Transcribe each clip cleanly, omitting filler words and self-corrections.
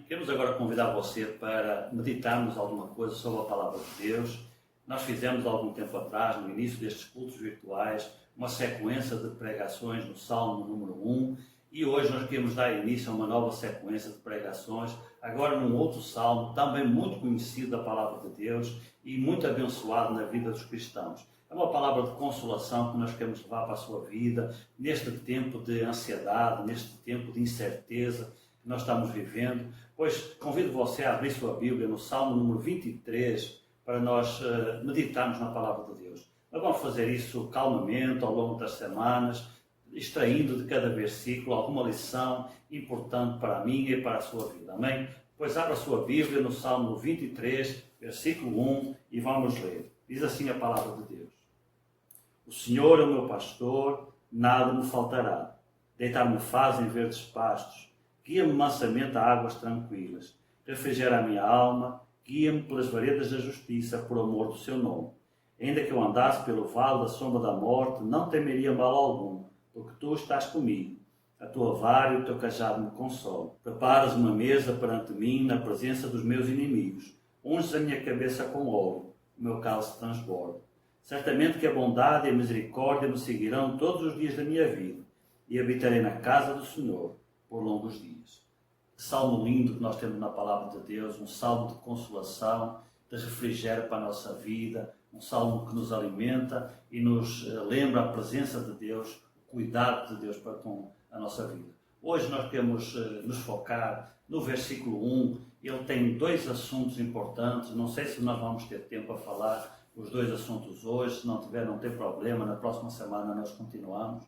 Queremos agora convidar você para meditarmos alguma coisa sobre a Palavra de Deus. Nós fizemos há algum tempo atrás, no início destes cultos virtuais, uma sequência de pregações no Salmo número 1 e hoje nós queremos dar início a uma nova sequência de pregações, agora num outro Salmo, também muito conhecido da Palavra de Deus e muito abençoado na vida dos cristãos. É uma palavra de consolação que nós queremos levar para a sua vida, neste tempo de ansiedade, neste tempo de incerteza que nós estamos vivendo. Pois convido você a abrir sua Bíblia no Salmo número 23 para nós meditarmos na Palavra de Deus. Nós vamos fazer isso calmamente ao longo das semanas, extraindo de cada versículo alguma lição importante para a minha e para a sua vida. Amém? Pois abra a sua Bíblia no Salmo 23, versículo 1 e vamos ler. Diz assim a Palavra de Deus. O Senhor é o meu pastor, nada me faltará. Deitar-me faz em verdes pastos. Guia-me mansamente a águas tranquilas. Refrigera a minha alma. Guia-me pelas veredas da justiça, por amor do seu nome. Ainda que eu andasse pelo vale da sombra da morte, não temeria mal algum, porque tu estás comigo. A tua vara e o teu cajado me consolam. Preparas uma mesa perante mim na presença dos meus inimigos. Unges a minha cabeça com óleo, o meu cálice transborda. Certamente que a bondade e a misericórdia me seguirão todos os dias da minha vida, e habitarei na casa do Senhor por longos dias. Que salmo lindo que nós temos na Palavra de Deus, um salmo de consolação, de refrigério para a nossa vida, um salmo que nos alimenta e nos lembra a presença de Deus, o cuidado de Deus para com a nossa vida. Hoje nós queremos nos focar no versículo 1, ele tem dois assuntos importantes, não sei se nós vamos ter tempo a falar os dois assuntos hoje, se não tiver, não tem problema, na próxima semana nós continuamos.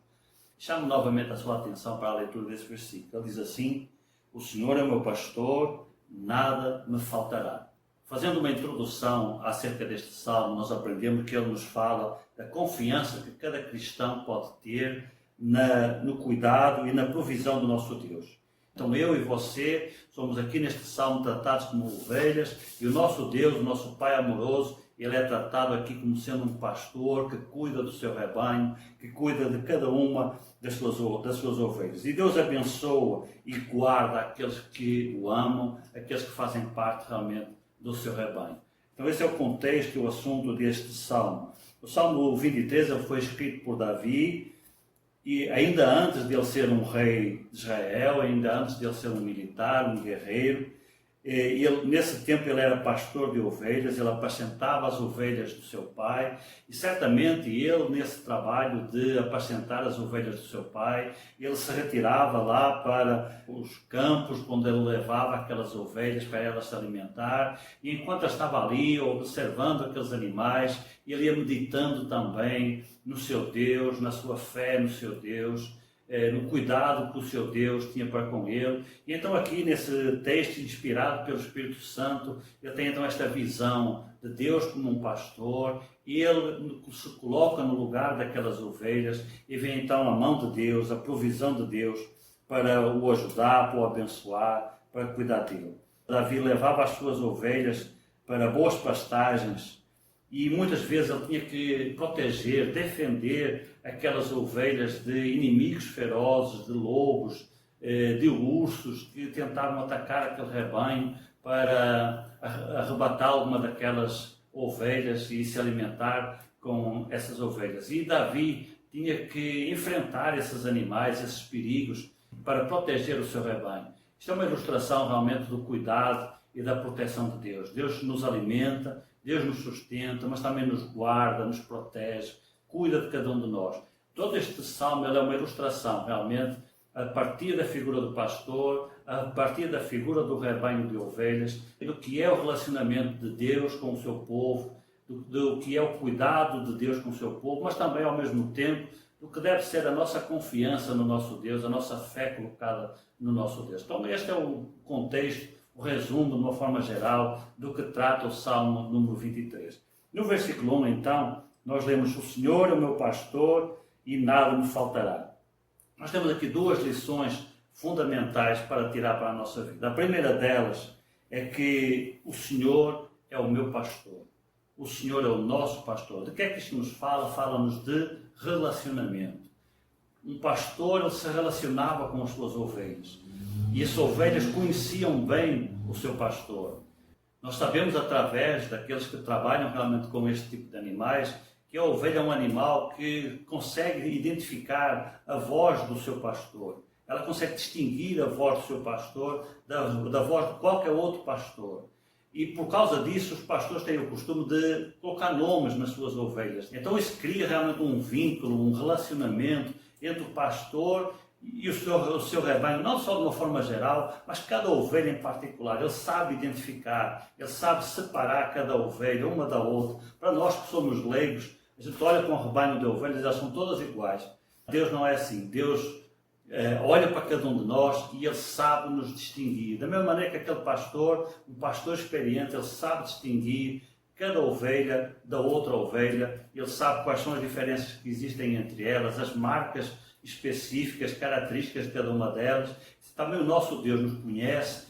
Chamo novamente a sua atenção para a leitura desse versículo. Ele diz assim: o Senhor é o meu pastor, nada me faltará. Fazendo uma introdução acerca deste salmo, nós aprendemos que ele nos fala da confiança que cada cristão pode ter no cuidado e na provisão do nosso Deus. Então eu e você somos aqui neste salmo tratados como ovelhas, e o nosso Deus, o nosso Pai amoroso, ele é tratado aqui como sendo um pastor que cuida do seu rebanho, que cuida de cada uma das suas ovelhas. E Deus abençoa e guarda aqueles que o amam, aqueles que fazem parte realmente do seu rebanho. Então esse é o contexto e o assunto deste salmo. O Salmo 23 ele foi escrito por Davi, e ainda antes de ele ser um rei de Israel, ainda antes de ele ser um militar, um guerreiro, nesse tempo ele era pastor de ovelhas, ele apacentava as ovelhas do seu pai, e certamente ele, nesse trabalho de apacentar as ovelhas do seu pai, ele se retirava lá para os campos, quando ele levava aquelas ovelhas para elas se alimentar, e enquanto estava ali observando aqueles animais, ele ia meditando também no seu Deus, na sua fé no seu Deus, no cuidado que o seu Deus tinha para com ele. E então aqui nesse texto inspirado pelo Espírito Santo, ele tem então esta visão de Deus como um pastor, e ele se coloca no lugar daquelas ovelhas, e vê então a mão de Deus, a provisão de Deus, para o ajudar, para o abençoar, para cuidar dele. Davi levava as suas ovelhas para boas pastagens, e muitas vezes ele tinha que proteger, defender aquelas ovelhas de inimigos ferozes, de lobos, de ursos que tentavam atacar aquele rebanho para arrebatar alguma daquelas ovelhas e se alimentar com essas ovelhas. E Davi tinha que enfrentar esses animais, esses perigos, para proteger o seu rebanho. Isto é uma ilustração realmente do cuidado e da proteção de Deus. Deus nos alimenta, Deus nos sustenta, mas também nos guarda, nos protege, cuida de cada um de nós. Todo este salmo é uma ilustração, realmente, a partir da figura do pastor, a partir da figura do rebanho de ovelhas, do que é o relacionamento de Deus com o seu povo, do que é o cuidado de Deus com o seu povo, mas também, ao mesmo tempo, do que deve ser a nossa confiança no nosso Deus, a nossa fé colocada no nosso Deus. Então, este é o contexto, o resumo, de uma forma geral, do que trata o Salmo número 23. No versículo 1, então, nós lemos: o Senhor é o meu pastor e nada me faltará. Nós temos aqui duas lições fundamentais para tirar para a nossa vida. A primeira delas é que o Senhor é o meu pastor. O Senhor é o nosso pastor. De que é que isto nos fala? Fala-nos de relacionamento. Um pastor, ele se relacionava com as suas ovelhas. E as ovelhas conheciam bem o seu pastor. Nós sabemos através daqueles que trabalham realmente com este tipo de animais, que a ovelha é um animal que consegue identificar a voz do seu pastor. Ela consegue distinguir a voz do seu pastor da voz de qualquer outro pastor. E por causa disso, os pastores têm o costume de colocar nomes nas suas ovelhas. Então isso cria realmente um vínculo, um relacionamento entre o pastor e o seu rebanho, não só de uma forma geral, mas cada ovelha em particular. Ele sabe identificar, ele sabe separar cada ovelha uma da outra. Para nós que somos leigos, a gente olha para um rebanho de ovelhas, elas são todas iguais. Deus não é assim. Deus olha para cada um de nós e ele sabe nos distinguir. Da mesma maneira que aquele pastor, um pastor experiente, ele sabe distinguir cada ovelha da outra ovelha, ele sabe quais são as diferenças que existem entre elas, as marcas específicas, características de cada uma delas. Também o nosso Deus nos conhece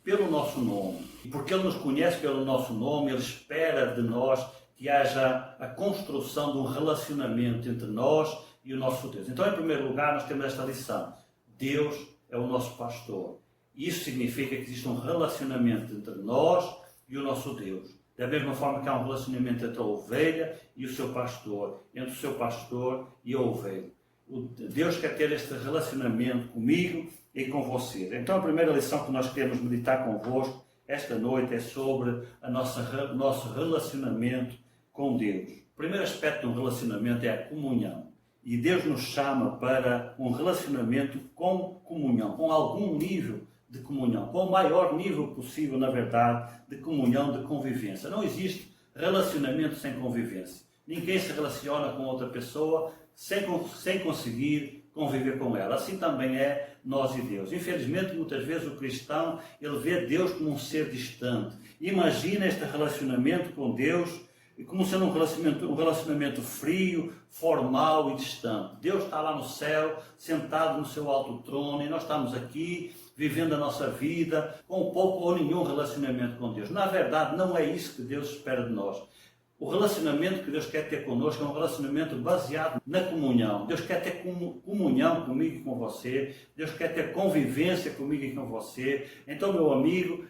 pelo nosso nome. E porque Ele nos conhece pelo nosso nome, Ele espera de nós que haja a construção de um relacionamento entre nós e o nosso Deus. Então, em primeiro lugar, nós temos esta lição. Deus é o nosso pastor. Isso significa que existe um relacionamento entre nós e o nosso Deus. Da mesma forma que há um relacionamento entre a ovelha e o seu pastor, entre o seu pastor e a ovelha. Deus quer ter este relacionamento comigo e com vocês. Então a primeira lição que nós queremos meditar convosco esta noite é sobre o nosso relacionamento com Deus. O primeiro aspecto de um relacionamento é a comunhão. E Deus nos chama para um relacionamento com comunhão, com algum nível de comunhão, com o maior nível possível, na verdade, de comunhão, de convivência. Não existe relacionamento sem convivência. Ninguém se relaciona com outra pessoa sem conseguir conviver com ela. Assim também é nós e Deus. Infelizmente, muitas vezes o cristão, ele vê Deus como um ser distante. Imagina este relacionamento com Deus como sendo um relacionamento frio, formal e distante. Deus está lá no céu, sentado no seu alto trono, e nós estamos aqui, vivendo a nossa vida, com pouco ou nenhum relacionamento com Deus. Na verdade, não é isso que Deus espera de nós. O relacionamento que Deus quer ter connosco é um relacionamento baseado na comunhão. Deus quer ter comunhão comigo e com você. Deus quer ter convivência comigo e com você. Então, meu amigo,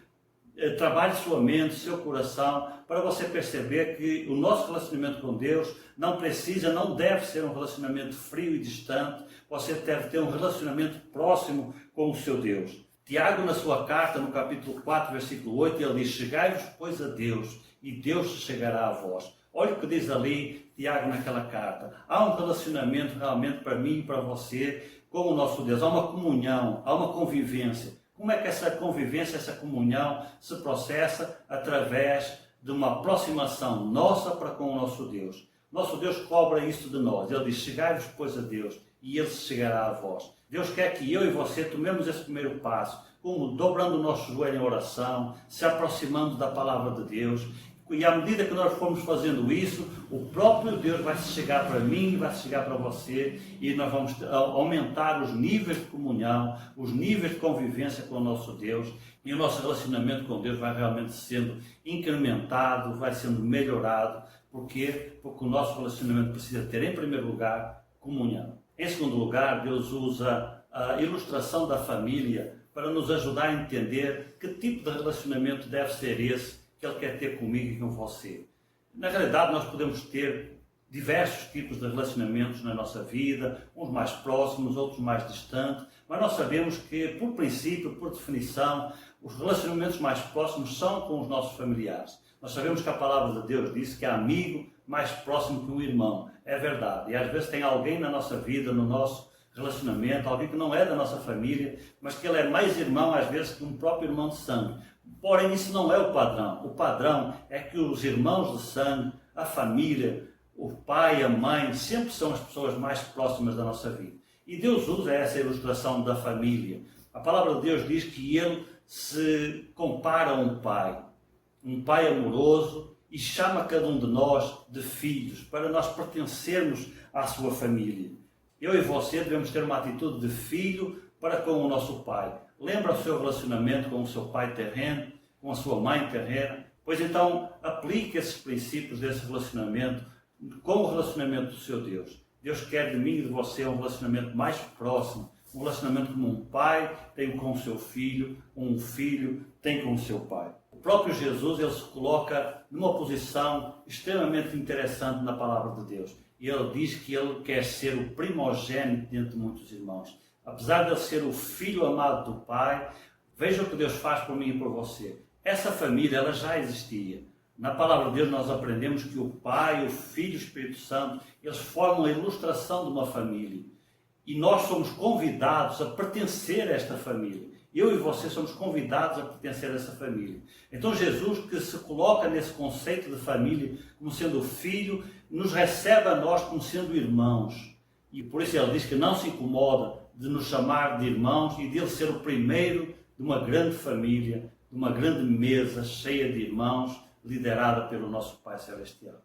trabalhe sua mente, seu coração, para você perceber que o nosso relacionamento com Deus não deve ser um relacionamento frio e distante. Você deve ter um relacionamento próximo com o seu Deus. Tiago, na sua carta, no capítulo 4, versículo 8, ele diz: chegai-vos, pois, a Deus, e Deus se chegará a vós. Olha o que diz ali Tiago naquela carta. Há um relacionamento realmente para mim e para você com o nosso Deus. Há uma comunhão, há uma convivência. Como é que essa convivência, essa comunhão se processa? Através de uma aproximação nossa para com o nosso Deus. Nosso Deus cobra isso de nós. Ele diz: chegai-vos, pois, a Deus, e Ele se chegará a vós. Deus quer que eu e você tomemos esse primeiro passo, como dobrando o nosso joelho em oração, se aproximando da palavra de Deus. E à medida que nós formos fazendo isso, o próprio Deus vai se chegar para mim, vai se chegar para você, e nós vamos aumentar os níveis de comunhão, os níveis de convivência com o nosso Deus, e o nosso relacionamento com Deus vai realmente sendo incrementado, vai sendo melhorado. Por quê? Porque o nosso relacionamento precisa ter, em primeiro lugar, comunhão. Em segundo lugar, Deus usa a ilustração da família para nos ajudar a entender que tipo de relacionamento deve ser esse que Ele quer ter comigo e com você. Na realidade, nós podemos ter diversos tipos de relacionamentos na nossa vida, uns mais próximos, outros mais distantes, mas nós sabemos que, por princípio, por definição, os relacionamentos mais próximos são com os nossos familiares. Nós sabemos que a palavra de Deus diz que há amigo mais próximo que um irmão. É verdade. E às vezes tem alguém na nossa vida, no nosso relacionamento, alguém que não é da nossa família, mas que ele é mais irmão às vezes que um próprio irmão de sangue. Porém, isso não é o padrão. O padrão é que os irmãos de sangue, a família, o pai, a mãe, sempre são as pessoas mais próximas da nossa vida. E Deus usa essa ilustração da família. A palavra de Deus diz que Ele se compara a um pai amoroso, e chama cada um de nós de filhos, para nós pertencermos à sua família. Eu e você devemos ter uma atitude de filho para com o nosso pai. Lembra o seu relacionamento com o seu pai terreno, com a sua mãe terrena? Pois então, aplique esses princípios desse relacionamento com o relacionamento do seu Deus. Deus quer de mim e de você um relacionamento mais próximo, um relacionamento como um pai tem com o seu filho, um filho tem com o seu pai. O próprio Jesus, ele se coloca numa posição extremamente interessante na palavra de Deus. E ele diz que ele quer ser o primogênito dentre muitos irmãos. Apesar de ele ser o filho amado do Pai, veja o que Deus faz por mim e por você. Essa família, ela já existia. Na palavra de Deus nós aprendemos que o Pai, o Filho e o Espírito Santo, eles formam a ilustração de uma família. E nós somos convidados a pertencer a esta família. Eu e você somos convidados a pertencer a essa família. Então Jesus, que se coloca nesse conceito de família como sendo o Filho, nos recebe a nós como sendo irmãos. E por isso ele diz que não se incomoda de nos chamar de irmãos e de ele ser o primeiro de uma grande família, de uma grande mesa cheia de irmãos, liderada pelo nosso Pai Celestial.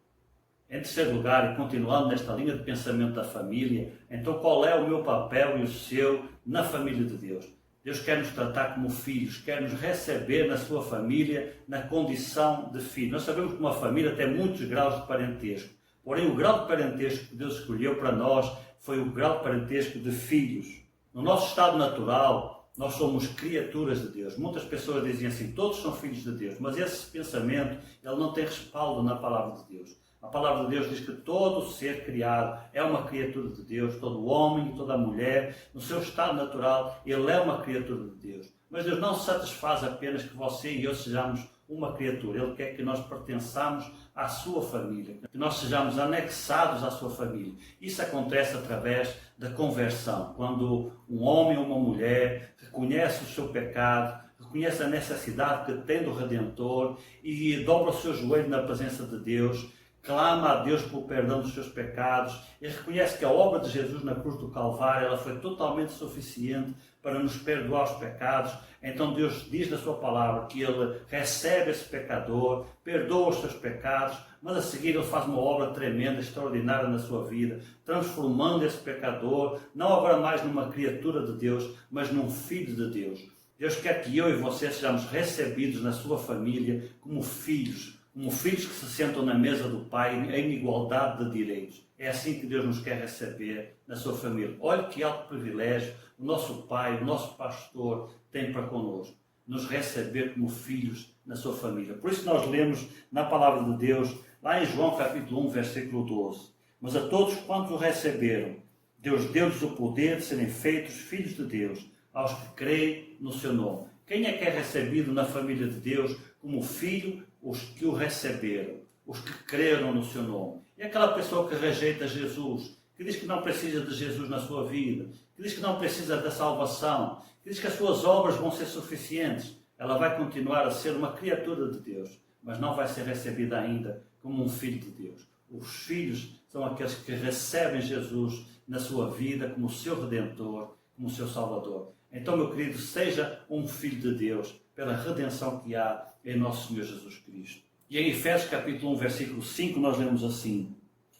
Em terceiro lugar, e continuando nesta linha de pensamento da família, então qual é o meu papel e o seu na família de Deus? Deus quer nos tratar como filhos, quer nos receber na sua família, na condição de filho. Nós sabemos que uma família tem muitos graus de parentesco, porém o grau de parentesco que Deus escolheu para nós foi o grau de parentesco de filhos. No nosso estado natural, nós somos criaturas de Deus. Muitas pessoas dizem assim, todos são filhos de Deus, mas esse pensamento ele não tem respaldo na palavra de Deus. A palavra de Deus diz que todo ser criado é uma criatura de Deus, todo homem e toda mulher, no seu estado natural, ele é uma criatura de Deus. Mas Deus não se satisfaz apenas que você e eu sejamos uma criatura. Ele quer que nós pertençamos à sua família, que nós sejamos anexados à sua família. Isso acontece através da conversão, quando um homem ou uma mulher reconhece o seu pecado, reconhece a necessidade que tem do Redentor e dobra o seu joelho na presença de Deus, clama a Deus pelo perdão dos seus pecados e reconhece que a obra de Jesus na cruz do Calvário ela foi totalmente suficiente para nos perdoar os pecados. Então Deus diz na sua palavra que Ele recebe esse pecador, perdoa os seus pecados, mas a seguir Ele faz uma obra tremenda, extraordinária na sua vida, transformando esse pecador, não agora mais numa criatura de Deus, mas num filho de Deus. Deus quer que eu e você sejamos recebidos na sua família como filhos que se sentam na mesa do Pai em igualdade de direitos. É assim que Deus nos quer receber na sua família. Olha que alto privilégio o nosso Pai, o nosso pastor tem para connosco. Nos receber como filhos na sua família. Por isso nós lemos na palavra de Deus, lá em João capítulo 1, versículo 12. Mas a todos quantos o receberam, Deus deu-lhes o poder de serem feitos filhos de Deus, aos que creem no seu nome. Quem é que é recebido na família de Deus como filho? Os que o receberam, os que creram no seu nome. E aquela pessoa que rejeita Jesus, que diz que não precisa de Jesus na sua vida, que diz que não precisa da salvação, que diz que as suas obras vão ser suficientes, ela vai continuar a ser uma criatura de Deus, mas não vai ser recebida ainda como um filho de Deus. Os filhos são aqueles que recebem Jesus na sua vida como o seu Redentor, como o seu Salvador. Então, meu querido, seja um filho de Deus pela redenção que há em nosso Senhor Jesus Cristo. E em Efésios capítulo 1, versículo 5, nós lemos assim: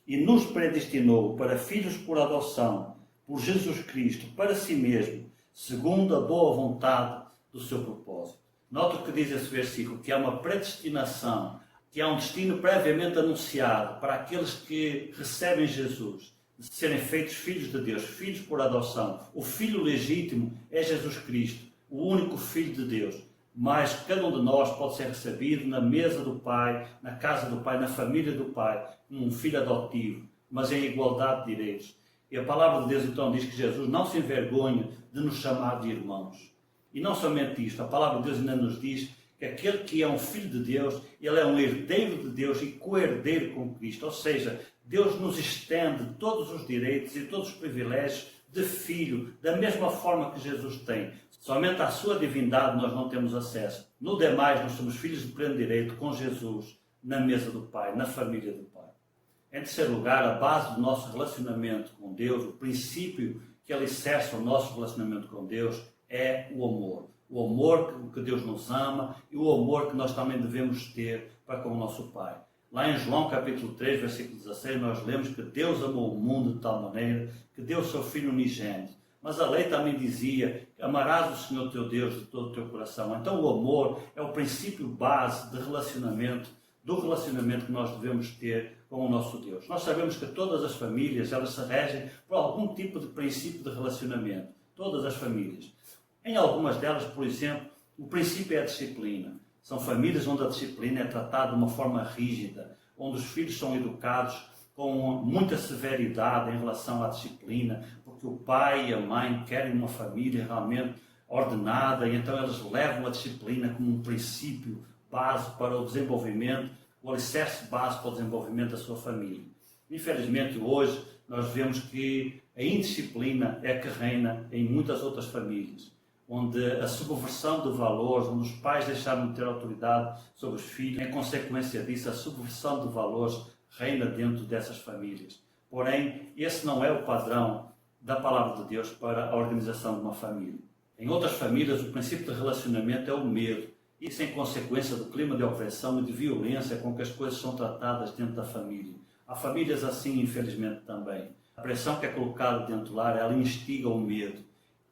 E nos predestinou para filhos por adoção, por Jesus Cristo, para si mesmo, segundo a boa vontade do seu propósito. Nota o que diz esse versículo, que há uma predestinação, que há um destino previamente anunciado para aqueles que recebem Jesus, de serem feitos filhos de Deus, filhos por adoção. O filho legítimo é Jesus Cristo, o único Filho de Deus. Mas cada um de nós pode ser recebido na mesa do Pai, na casa do Pai, na família do Pai, como um filho adotivo, mas em igualdade de direitos. E a palavra de Deus então diz que Jesus não se envergonha de nos chamar de irmãos. E não somente isto, a palavra de Deus ainda nos diz que aquele que é um filho de Deus, ele é um herdeiro de Deus e co-herdeiro com Cristo. Ou seja, Deus nos estende todos os direitos e todos os privilégios de filho, da mesma forma que Jesus tem. Somente à sua divindade nós não temos acesso. No demais, nós somos filhos de pleno direito com Jesus na mesa do Pai, na família do Pai. Em terceiro lugar, a base do nosso relacionamento com Deus, o princípio que alicerça o nosso relacionamento com Deus é o amor. O amor que Deus nos ama e o amor que nós também devemos ter para com o nosso Pai. Lá em João capítulo 3, versículo 16, nós lemos que Deus amou o mundo de tal maneira que deu o seu Filho unigênito. Mas a lei também dizia: amarás o Senhor teu Deus de todo o teu coração. Então o amor é o princípio base de relacionamento do relacionamento que nós devemos ter com o nosso Deus. Nós sabemos que todas as famílias, elas se regem por algum tipo de princípio de relacionamento. Todas as famílias. Em algumas delas, por exemplo, o princípio é a disciplina. São famílias onde a disciplina é tratada de uma forma rígida, onde os filhos são educados com muita severidade em relação à disciplina, porque o pai e a mãe querem uma família realmente ordenada, e então eles levam a disciplina como um princípio base para o desenvolvimento, o alicerce base para o desenvolvimento da sua família. Infelizmente, hoje, nós vemos que a indisciplina é que reina em muitas outras famílias, onde a subversão de valores, onde os pais deixaram de ter autoridade sobre os filhos, em consequência disso, a subversão de valores reina dentro dessas famílias. Porém, esse não é o padrão da palavra de Deus para a organização de uma família. Em outras famílias, o princípio de relacionamento é o medo. Isso em consequência do clima de opressão e de violência com que as coisas são tratadas dentro da família. Há famílias assim, infelizmente, também. A pressão que é colocada dentro do lar, ela instiga o medo.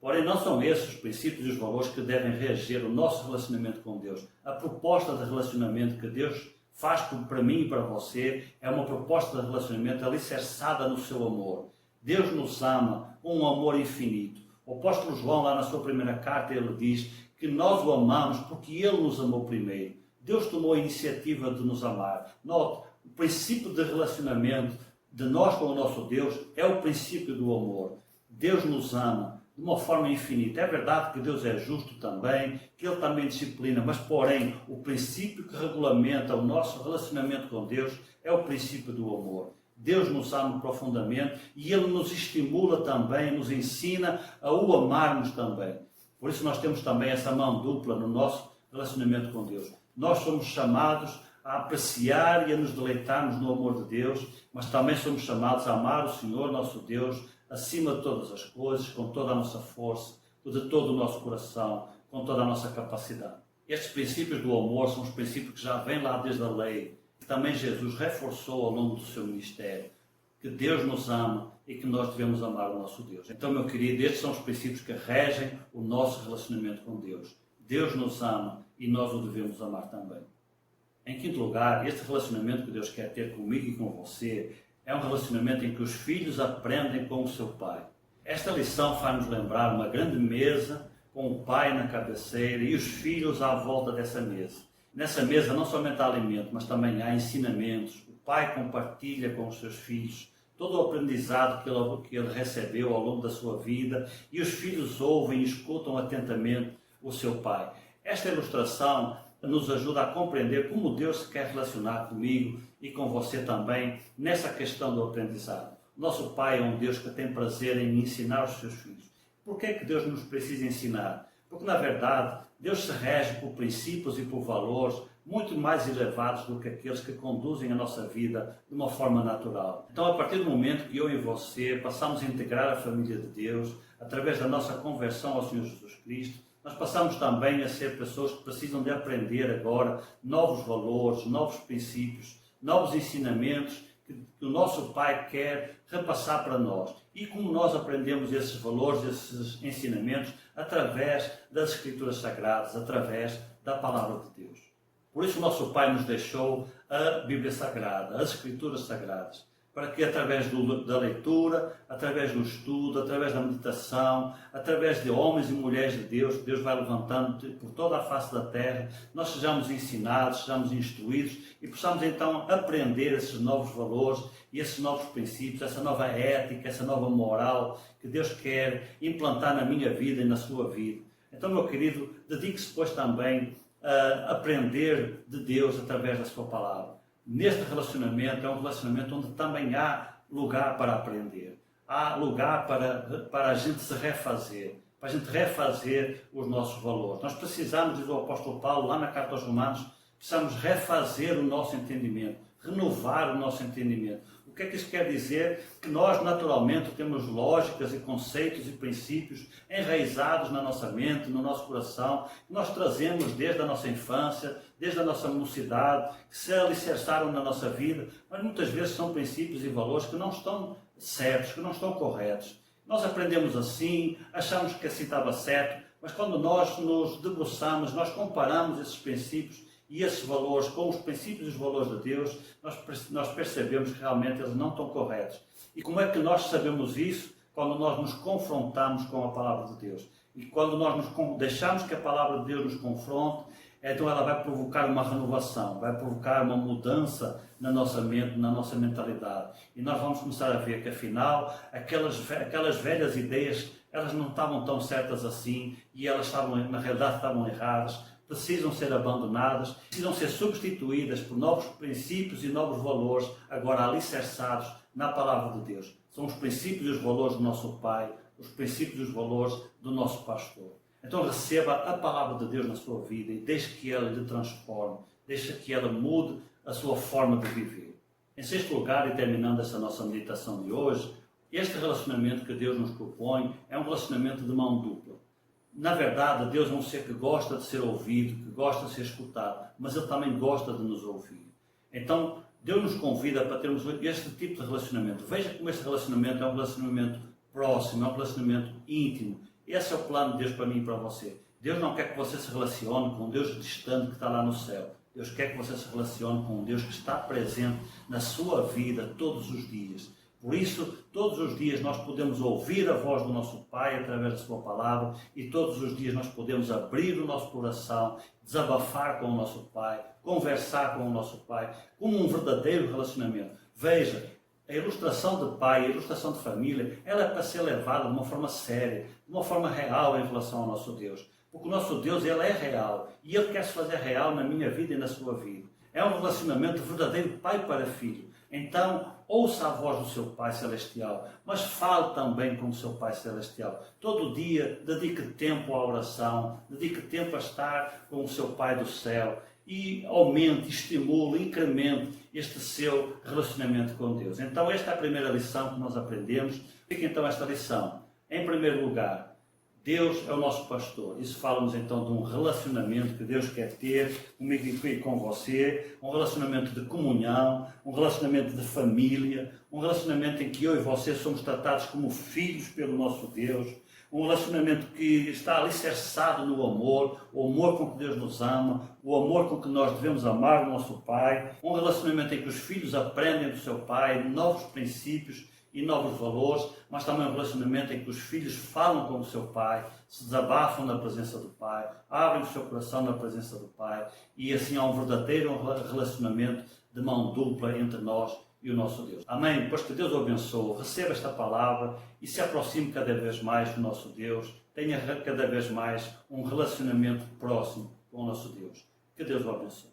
Porém, não são esses os princípios e os valores que devem reger o nosso relacionamento com Deus. A proposta de relacionamento que Deus faz para mim e para você é uma proposta de relacionamento alicerçada no seu amor. Deus nos ama com um amor infinito. O apóstolo João, lá na sua primeira carta, ele diz que nós o amamos porque ele nos amou primeiro. Deus tomou a iniciativa de nos amar. Note, o princípio de relacionamento de nós com o nosso Deus é o princípio do amor. Deus nos ama de uma forma infinita. É verdade que Deus é justo também, que Ele também disciplina, mas porém o princípio que regulamenta o nosso relacionamento com Deus é o princípio do amor. Deus nos ama profundamente e Ele nos estimula também, nos ensina a o amarmos também. Por isso nós temos também essa mão dupla no nosso relacionamento com Deus. Nós somos chamados a apreciar e a nos deleitarmos no amor de Deus, mas também somos chamados a amar o Senhor, nosso Deus, acima de todas as coisas, com toda a nossa força, de todo o nosso coração, com toda a nossa capacidade. Estes princípios do amor são os princípios que já vêm lá desde a lei, que também Jesus reforçou ao longo do seu ministério, que Deus nos ama e que nós devemos amar o nosso Deus. Então, meu querido, estes são os princípios que regem o nosso relacionamento com Deus. Deus nos ama e nós o devemos amar também. Em quinto lugar, este relacionamento que Deus quer ter comigo e com você é um relacionamento em que os filhos aprendem com o seu pai. Esta lição faz-nos lembrar uma grande mesa com o pai na cabeceira e os filhos à volta dessa mesa. Nessa mesa não somente há alimento, mas também há ensinamentos. O pai compartilha com os seus filhos todo o aprendizado que ele recebeu ao longo da sua vida e os filhos ouvem e escutam atentamente o seu pai. Esta ilustração nos ajuda a compreender como Deus se quer relacionar comigo e com você também nessa questão do aprendizado. Nosso Pai é um Deus que tem prazer em ensinar os seus filhos. Por que é que Deus nos precisa ensinar? Porque, na verdade, Deus se rege por princípios e por valores muito mais elevados do que aqueles que conduzem a nossa vida de uma forma natural. Então, a partir do momento que eu e você passamos a integrar a família de Deus, através da nossa conversão ao Senhor Jesus Cristo, nós passamos também a ser pessoas que precisam de aprender agora novos valores, novos princípios, novos ensinamentos que o nosso Pai quer repassar para nós. E como nós aprendemos esses valores, esses ensinamentos, através das Escrituras Sagradas, através da Palavra de Deus. Por isso o nosso Pai nos deixou a Bíblia Sagrada, as Escrituras Sagradas, para que através da leitura, através do estudo, através da meditação, através de homens e mulheres de Deus, que Deus vai levantando por toda a face da terra, nós sejamos ensinados, sejamos instruídos e possamos então aprender esses novos valores e esses novos princípios, essa nova ética, essa nova moral que Deus quer implantar na minha vida e na sua vida. Então, meu querido, dedique-se pois também a aprender de Deus através da sua palavra. Neste relacionamento, é um relacionamento onde também há lugar para aprender. Há lugar para a gente se refazer, para a gente refazer os nossos valores. Nós precisamos, diz o apóstolo Paulo, lá na carta aos Romanos, precisamos refazer o nosso entendimento, renovar o nosso entendimento. O que é que isso quer dizer? Que nós, naturalmente, temos lógicas e conceitos e princípios enraizados na nossa mente, no nosso coração, que nós trazemos desde a nossa infância, desde a nossa mocidade, que se alicerçaram na nossa vida, mas muitas vezes são princípios e valores que não estão certos, que não estão corretos. Nós aprendemos assim, achamos que assim estava certo, mas quando nós nos debruçamos, nós comparamos esses princípios e esses valores, com os princípios e os valores de Deus, nós percebemos que realmente eles não estão corretos. E como é que nós sabemos isso? Quando nós nos confrontamos com a palavra de Deus. E quando nós deixamos que a palavra de Deus nos confronte, então ela vai provocar uma renovação, vai provocar uma mudança na nossa mente, na nossa mentalidade. E nós vamos começar a ver que afinal, aquelas velhas ideias, elas não estavam tão certas assim, e elas na realidade estavam erradas, precisam ser abandonadas, precisam ser substituídas por novos princípios e novos valores, agora alicerçados na palavra de Deus. São os princípios e os valores do nosso Pai, os princípios e os valores do nosso pastor. Então receba a palavra de Deus na sua vida e deixe que ela lhe transforme, deixe que ela mude a sua forma de viver. Em sexto lugar, e terminando essa nossa meditação de hoje, este relacionamento que Deus nos propõe é um relacionamento de mão dupla. Na verdade, Deus é um ser que gosta de ser ouvido, que gosta de ser escutado, mas Ele também gosta de nos ouvir. Então, Deus nos convida para termos este tipo de relacionamento. Veja como este relacionamento é um relacionamento próximo, é um relacionamento íntimo. Esse é o plano de Deus para mim e para você. Deus não quer que você se relacione com um Deus distante que está lá no céu. Deus quer que você se relacione com um Deus que está presente na sua vida todos os dias. Por isso, todos os dias nós podemos ouvir a voz do nosso Pai através da sua palavra e todos os dias nós podemos abrir o nosso coração, desabafar com o nosso Pai, conversar com o nosso Pai, como um verdadeiro relacionamento. Veja, a ilustração de pai, a ilustração de família, ela é para ser levada de uma forma séria, de uma forma real em relação ao nosso Deus. Porque o nosso Deus, Ele é real e Ele quer se fazer real na minha vida e na sua vida. É um relacionamento verdadeiro pai para filho. Então, ouça a voz do seu Pai Celestial, mas fale também com o seu Pai Celestial. Todo dia, dedique tempo à oração, dedique tempo a estar com o seu Pai do céu e aumente, estimule, incremente este seu relacionamento com Deus. Então, esta é a primeira lição que nós aprendemos. Fica então esta lição. Em primeiro lugar, Deus é o nosso pastor. Isso fala-nos então de um relacionamento que Deus quer ter comigo e com você, um relacionamento de comunhão, um relacionamento de família, um relacionamento em que eu e você somos tratados como filhos pelo nosso Deus, um relacionamento que está alicerçado no amor, o amor com que Deus nos ama, o amor com que nós devemos amar o nosso Pai, um relacionamento em que os filhos aprendem do seu Pai novos princípios e novos valores, mas também um relacionamento em que os filhos falam com o seu Pai, se desabafam na presença do Pai, abrem o seu coração na presença do Pai, e assim há um verdadeiro relacionamento de mão dupla entre nós e o nosso Deus. Amém? Pois que Deus o abençoe, receba esta palavra e se aproxime cada vez mais do nosso Deus, tenha cada vez mais um relacionamento próximo com o nosso Deus. Que Deus o abençoe.